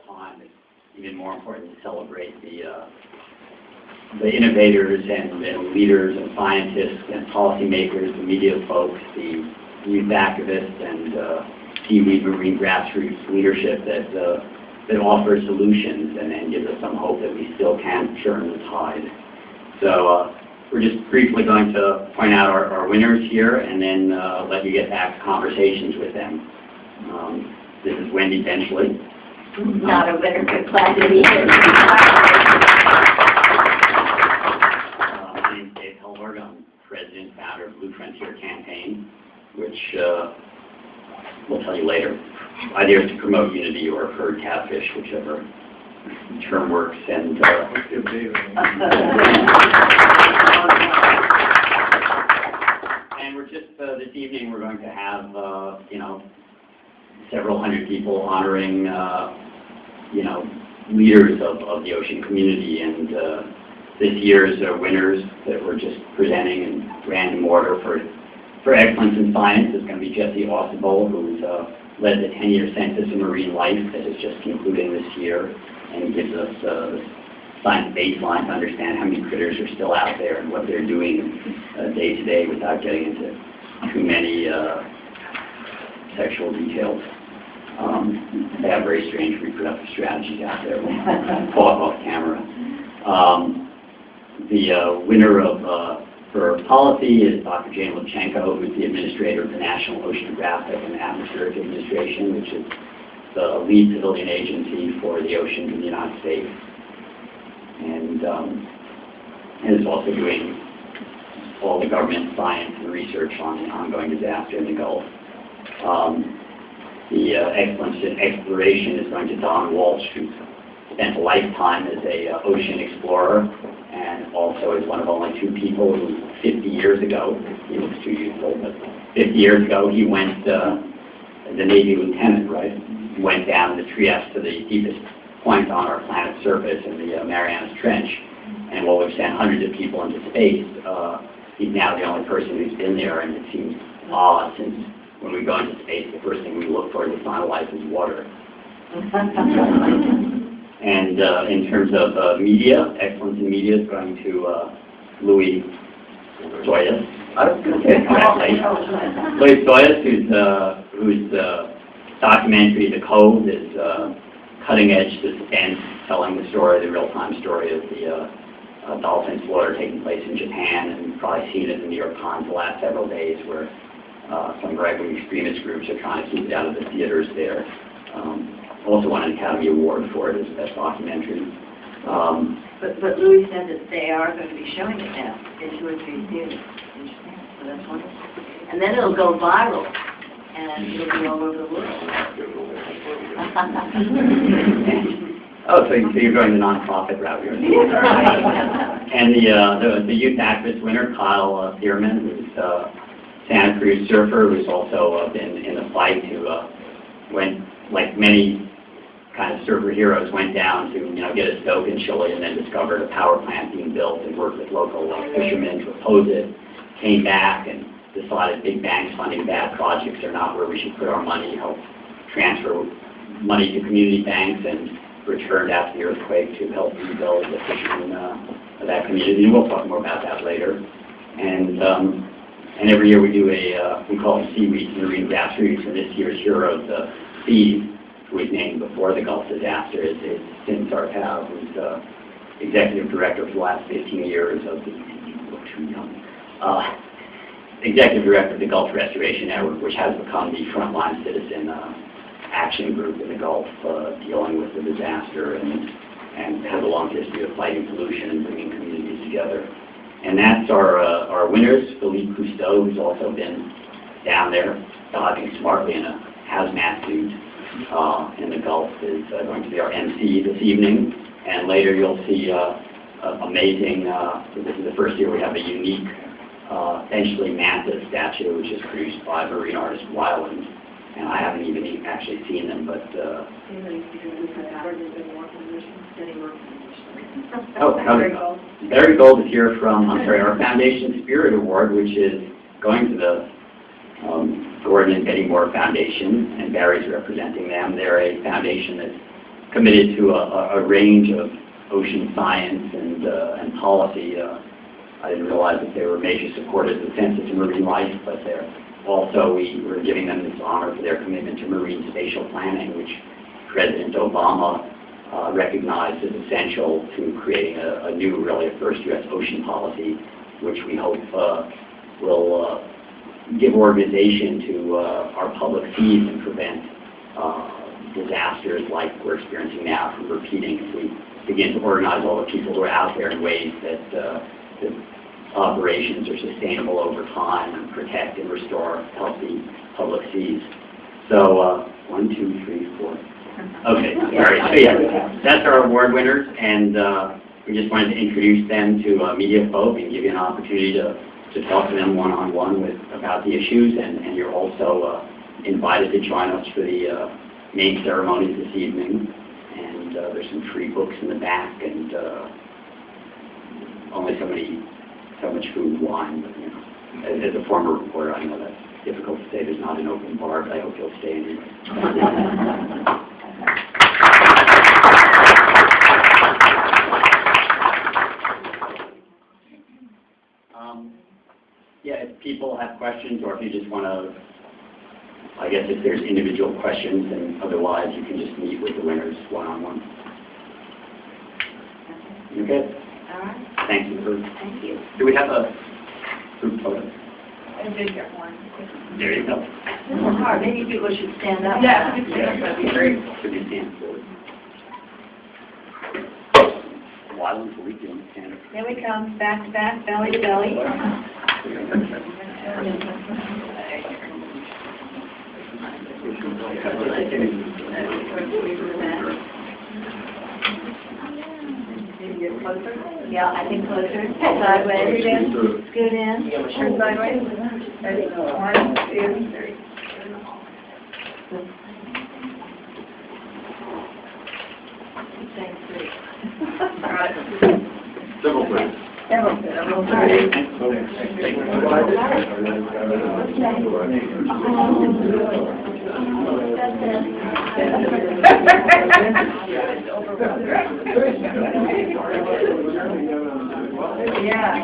time, it's even more important to celebrate the innovators and leaders and scientists and policymakers, the media folks, the youth activists, and seaweed marine grassroots leadership that offers solutions and gives us some hope that we still can turn the tide. So we're just briefly going to point out our winners here and then let you get back to conversations with them. This is Wendy Benchley. Not a winner, but glad to be here. My name is Dave Helberg. I'm president and founder of Blue Frontier Campaign, which we'll tell you later. Idea is to promote unity or herd catfish, whichever term works. And and we're just this evening we're going to have several hundred people honoring leaders of the ocean community, and this year's winners that we're just presenting in random order for excellence in science is going to be Jesse Ausable, who's led the 10-year Census of Marine Life that is just concluding this year, and gives us the science baseline to understand how many critters are still out there and what they're doing day to day without getting into too many sexual details. They have very strange reproductive strategies out there. We'll talk off camera. The winner for policy is Dr. Jane Lubchenco, who's the administrator of the National Oceanographic and Atmospheric Administration, which is the lead civilian agency for the oceans in the United States, and is also doing all the government science and research on the ongoing disaster in the Gulf. The excellence in exploration is going to Don Walsh, who spent a lifetime as a ocean explorer, and also is one of only two people who 50 years ago, he looks 2 years old, but 50 years ago he went, as a Navy lieutenant, right, went down the Trieste to the deepest point on our planet's surface in the Marianas Trench, and while we've sent hundreds of people into space, he's now the only person who's been there, and it seems odd since when we go into space, the first thing we look for to find life is water. And in terms of media, excellence in media is going to Louis Soyas. I was going to say it correctly. Louis Soyas, whose documentary The Cove is cutting-edge suspense, telling the story, the real-time story of the dolphin slaughter taking place in Japan, and you've probably seen it in the New York Times the last several days, where some right-wing extremist groups are trying to keep it out of the theaters there. Also won an Academy Award for it as best documentary. But Louis said that they are going to be showing it now in 2 or 3 theaters in Japan, so that's wonderful. And then it'll go viral, and it'll be all over the world. Oh, so you're going the nonprofit route here. And the youth activist winner, Kyle Thierman, who's a Santa Cruz surfer, who's also been in the fight, who went, like many kind of surfer heroes, went down to get a stoke in Chile and then discovered a power plant being built and worked with local fishermen to oppose it, came back and decided big banks funding bad projects are not where we should put our money, helped transfer money to community banks, and returned after the earthquake to help rebuild the fishermen of that community. And we'll talk more about that later. And every year we do we call them seaweed marine grassroots, and this year's hero of the seas, who was named before the Gulf disaster, is Sim Sartao, who's executive director for the last 15 years of the, executive director of the Gulf Restoration Network, which has become the frontline citizen action group in the Gulf, dealing with the disaster, and has a long history of fighting pollution and bringing communities together. And that's our winners. Philippe Cousteau, who's also been down there diving smartly in a hazmat suit in the Gulf, is going to be our MC this evening. And later you'll see amazing, this is the first year we have a unique Benchley Mantis statue, which is produced by marine artist Wyland. And I haven't even actually seen them, but... Barry Gold is here from, our Foundation Spirit Award, which is going to the Gordon and Betty Moore Foundation, and Barry's representing them. They're a foundation that's committed to a range of ocean science and policy. I didn't realize that they were major supporters of the Census of Marine Life, but we were giving them this honor for their commitment to marine spatial planning, which President Obama recognized as essential to creating a new, really a first U.S. ocean policy, which we hope will give organization to our public seas and prevent disasters like we're experiencing now from repeating if we begin to organize all the people who are out there in ways that the operations are sustainable over time and protect and restore healthy public seas. So 1, 2, 3, 4. Okay, sorry. So yeah, that's our award winners, and we just wanted to introduce them to media folk and give you an opportunity to talk to them one-on-one about the issues, and you're also invited to join us for the main ceremonies this evening. And there's some free books in the back, and only so much food and wine. But, you know, as a former reporter, I know that's difficult to say. There's not an open bar, but I hope you'll stay anyway. Yeah, if people have questions, or if you just want to, I guess if there's individual questions, and otherwise you can just meet with the winners one-on-one. You good? All right. Thank you. Thank you. Do we have a group photo? I did get one. There you go. This is hard. Maybe people should stand up. Yeah. That'd be great. Should we stand forward? While until we can stand. There we come. Back to back, belly to belly. Yeah, I think closer. Sideways. Scoot in. Turn sideways. Ready? 1, 2, 3. Thanks, three. All right. Several friends. Several times. Yeah.